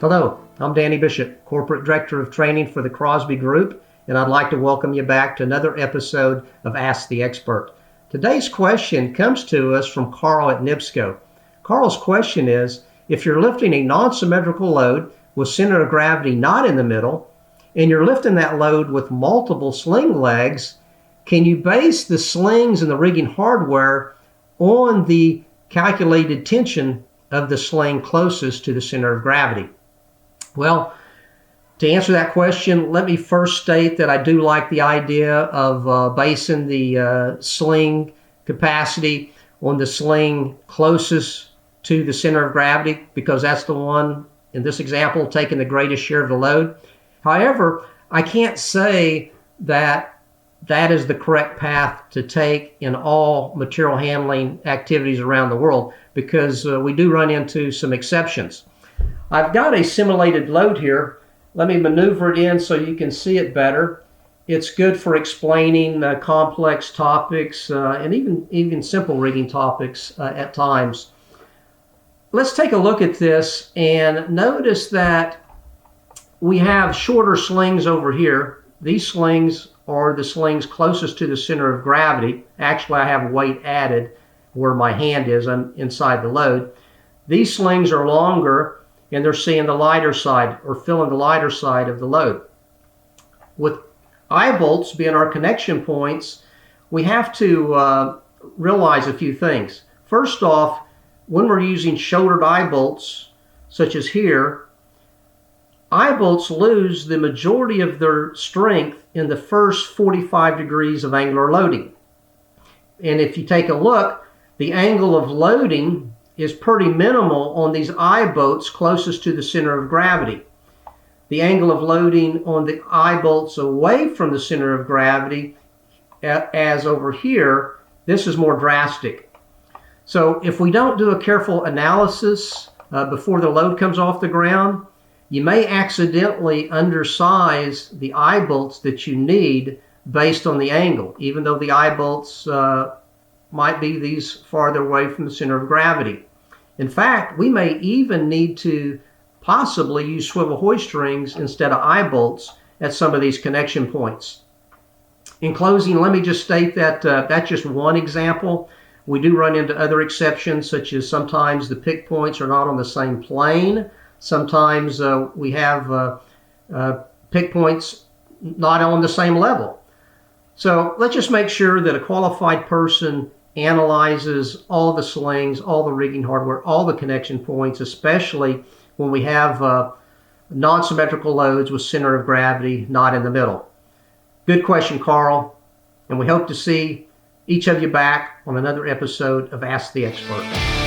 Hello, I'm Danny Bishop, Corporate Director of Training for the Crosby Group, and I'd like to welcome you back to another episode of Ask the Expert. Today's question comes to us from Carl at Nipsco. Carl's question is, if you're lifting a non-symmetrical load with center of gravity not in the middle, and you're lifting that load with multiple sling legs, can you base the slings and the rigging hardware on the calculated tension of the sling closest to the center of gravity? Well, to answer that question, let me first state that I do like the idea of basing the sling capacity on the sling closest to the center of gravity, because that's the one, in this example, taking the greatest share of the load. However, I can't say that that is the correct path to take in all material handling activities around the world, because we do run into some exceptions. I've got a simulated load here. Let me maneuver it in so you can see it better. It's good for explaining complex topics and even simple rigging topics at times. Let's take a look at this and notice that we have shorter slings over here. These slings are the slings closest to the center of gravity. Actually, I have weight added where my hand is. I'm inside the load. These slings are longer, and they're seeing the lighter side or filling the lighter side of the load. With eye bolts being our connection points, we have to realize a few things. First off, when we're using shouldered eye bolts, such as here, eye bolts lose the majority of their strength in the first 45 degrees of angular loading. And if you take a look, the angle of loading is pretty minimal on these eye bolts closest to the center of gravity. The angle of loading on the eye bolts away from the center of gravity, as over here, this is more drastic. So if we don't do a careful analysis before the load comes off the ground, you may accidentally undersize the eye bolts that you need based on the angle, even though the eye bolts might be these farther away from the center of gravity. In fact, we may even need to possibly use swivel hoist rings instead of eye bolts at some of these connection points. In closing, let me just state that that's just one example. We do run into other exceptions, such as sometimes the pick points are not on the same plane. Sometimes we have pick points not on the same level. So let's just make sure that a qualified person analyzes all the slings, all the rigging hardware, all the connection points, especially when we have non-symmetrical loads with center of gravity not in the middle. Good question, Carl, and we hope to see each of you back on another episode of Ask the Expert.